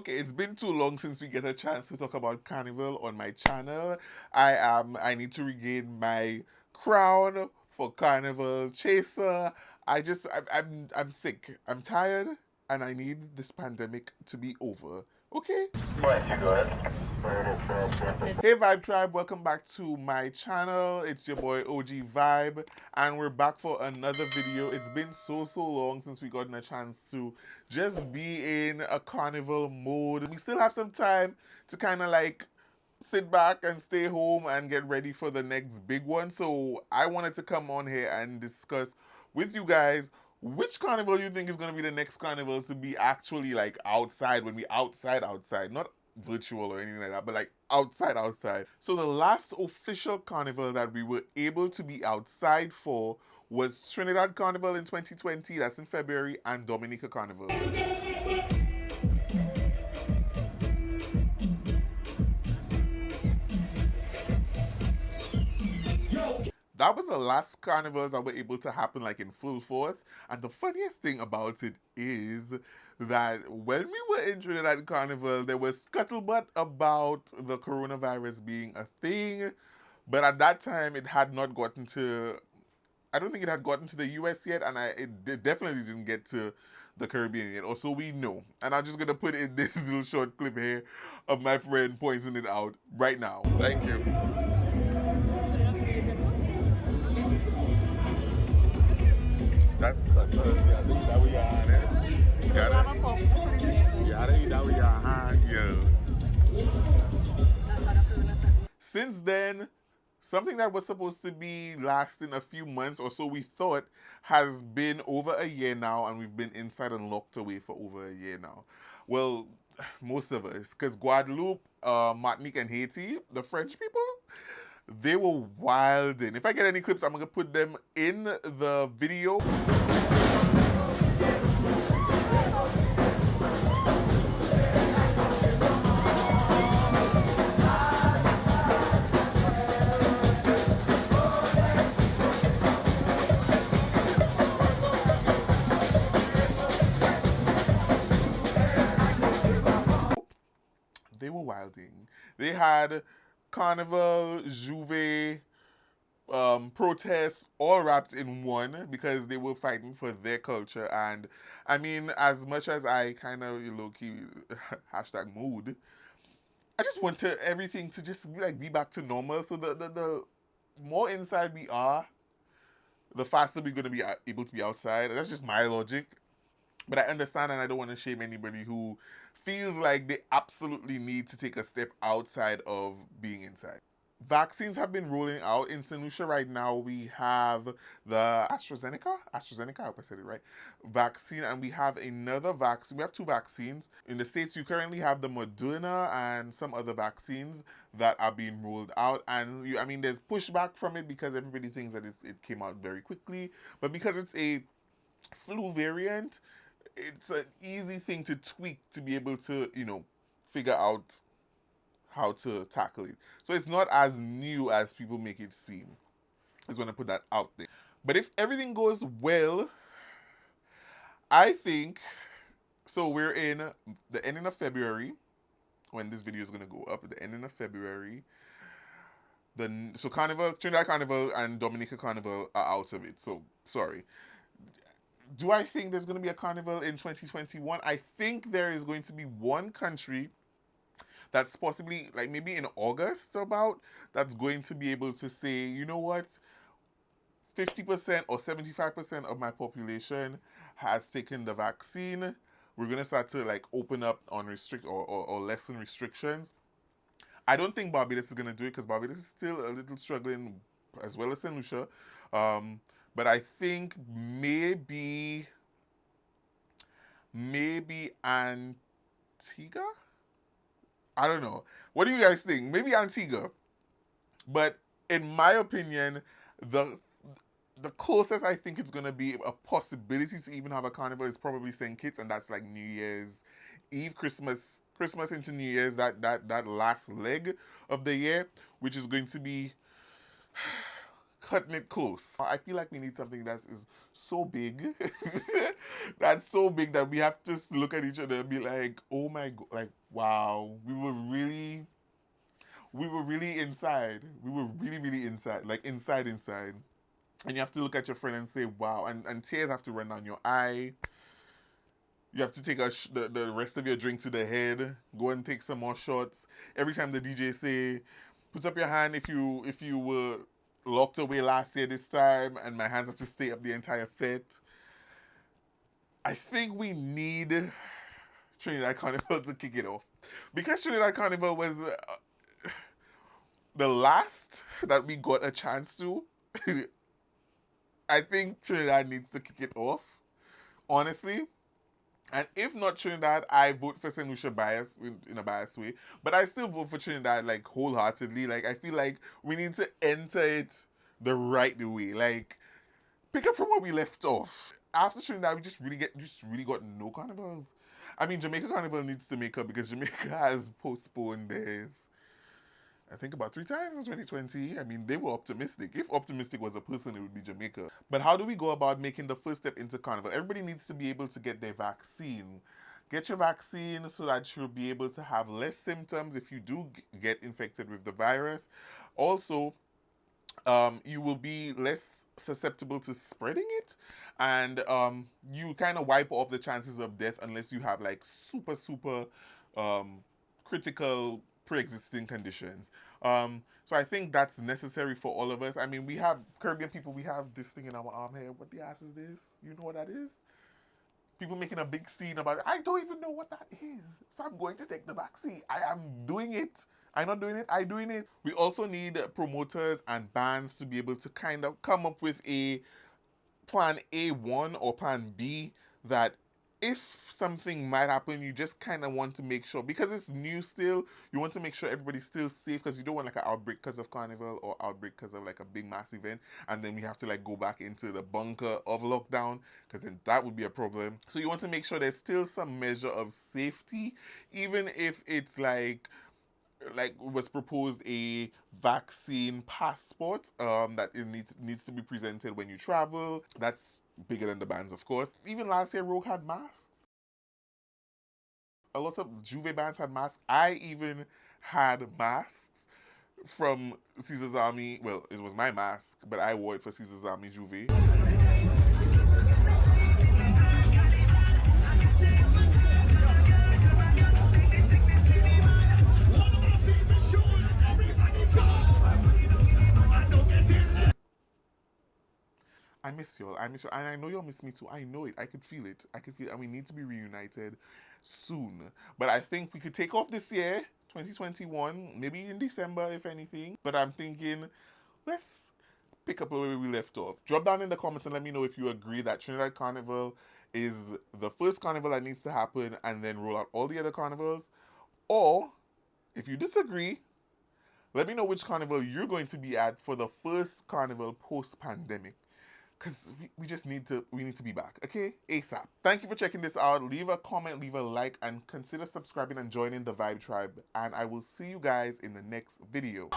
Okay, it's been too long since we get a chance to talk about Carnival on my channel. I need to regain my crown for Carnival Chaser. I'm sick. I'm tired and I need this pandemic to be over. Okay? Right, you go ahead. Hey Vibe Tribe, welcome back to my channel. It's your boy OG Vibe and we're back for another video. It's been so long since we gotten a chance to just be in a carnival mode. We still have some time to kind of like sit back and stay home and get ready for the next big one. So I wanted to come on here and discuss with you guys which carnival you think is going to be the next carnival to be actually like outside, when we outside, not virtual or anything like that, but like outside. So the last official carnival that we were able to be outside for was Trinidad Carnival in 2020, that's in February, and Dominica Carnival. That was the last carnivals that were able to happen like in full force. And the funniest thing about it is that when we were in Trinidad Carnival, there was scuttlebutt about the coronavirus being a thing. But at that time, it had not gotten to, I don't think it had gotten to the US yet, and it definitely didn't get to the Caribbean yet, or so we know. And I'm just gonna put in this little short clip here of my friend pointing it out right now. Thank you. That's because you have to eat that with your hand, eh? You gotta eat that with your hand, yeah. Since then, something that was supposed to be lasting a few months or so, we thought, has been over a year now, and we've been inside and locked away for over a year now. Well, most of us, because Guadeloupe, Martinique, and Haiti, the French people, they were wilding. If I get any clips, I'm gonna put them in the video. They were wilding. They had Carnival, Juve, protests all wrapped in one because they were fighting for their culture. And I mean, as much as I kind of low-key hashtag mood, I just want everything to just like be back to normal. So the more inside we are, the faster we're going to be able to be outside. And that's just my logic. But I understand, and I don't want to shame anybody who feels like they absolutely need to take a step outside of being inside. Vaccines have been rolling out. In St. Lucia right now, we have the AstraZeneca, I hope I said it right, vaccine, and we have another vaccine. We have two vaccines. In the States, you currently have the Moderna and some other vaccines that are being rolled out. And I mean, there's pushback from it because everybody thinks that it came out very quickly. But because it's a flu variant, it's an easy thing to tweak to be able to, figure out how to tackle it. So it's not as new as people make it seem. I just want to put that out there. But if everything goes well, I think, so we're in the ending of February, when this video is going to go up, at the ending of February. So Carnival, Trinidad Carnival and Dominica Carnival are out of it. So, sorry. Do I think there's going to be a carnival in 2021? I think there is going to be one country that's possibly, like maybe in August about, that's going to be able to say, you know what, 50% or 75% of my population has taken the vaccine. We're going to start to like open up on or lessen restrictions. I don't think Barbados is going to do it because Barbados is still a little struggling, as well as St. Lucia. But I think maybe Antigua? I don't know. What do you guys think? Maybe Antigua. But in my opinion, the closest I think it's going to be a possibility to even have a carnival is probably St. Kitts, and that's like New Year's Eve, Christmas into New Year's, that last leg of the year, which is going to be cutting it close. I feel like we need something that is so big, that's so big that we have to look at each other and be like, oh my god, like wow, we were really inside. We were really, really inside, like inside, inside. And you have to look at your friend and say, wow. And tears have to run down your eye. You have to take the rest of your drink to the head. Go and take some more shots. Every time the DJ say, put up your hand if you were locked away last year this time, and my hands have to stay up the entire fete. I think we need Trinidad Carnival to kick it off. Because Trinidad Carnival was the last that we got a chance to. I think Trinidad needs to kick it off, honestly. And if not Trinidad, I vote for St. Lucia bias in a biased way. But I still vote for Trinidad like wholeheartedly. Like I feel like we need to enter it the right way. Like pick up from where we left off. After Trinidad, we just really got no carnivals. I mean, Jamaica Carnival needs to make up because Jamaica has postponed theirs, I think, about 3 times in 2020. I mean, they were optimistic. If optimistic was a person, it would be Jamaica. But how do we go about making the first step into Carnival? Everybody needs to be able to get their vaccine. Get your vaccine so that you'll be able to have less symptoms if you do get infected with the virus. Also, you will be less susceptible to spreading it, and you kind of wipe off the chances of death unless you have like super critical pre-existing conditions. So I think that's necessary for all of us. I mean, we have Caribbean people, we have this thing in our arm here. What the ass is this? You know what that is? People making a big scene about it. I don't even know what that is. So I'm going to take the vaccine. I am doing it. I'm not doing it. I'm doing it. We also need promoters and bands to be able to kind of come up with a plan A1 or plan B that if something might happen, you just kind of want to make sure, because it's new still, you want to make sure everybody's still safe, because you don't want like an outbreak because of Carnival or outbreak because of like a big mass event, and then we have to like go back into the bunker of lockdown, because then that would be a problem. So you want to make sure there's still some measure of safety, even if it's like was proposed a vaccine passport that needs to be presented when you travel. That's bigger than the bands, of course. Even last year, Rogue had masks. A lot of Juve bands had masks. I even had masks from Caesar's Army. Well, it was my mask, but I wore it for Caesar's Army Juve. I miss y'all. I miss you. And I know y'all miss me too. I know it. I could feel it. I could feel it. And we need to be reunited soon. But I think we could take off this year, 2021, maybe in December, if anything. But I'm thinking, let's pick up where we left off. Drop down in the comments and let me know if you agree that Trinidad Carnival is the first carnival that needs to happen and then roll out all the other carnivals. Or, if you disagree, let me know which carnival you're going to be at for the first carnival post-pandemic. Because we need to be back, okay? ASAP. Thank you for checking this out. Leave a comment, leave a like, and consider subscribing and joining the Vibe Tribe. And I will see you guys in the next video.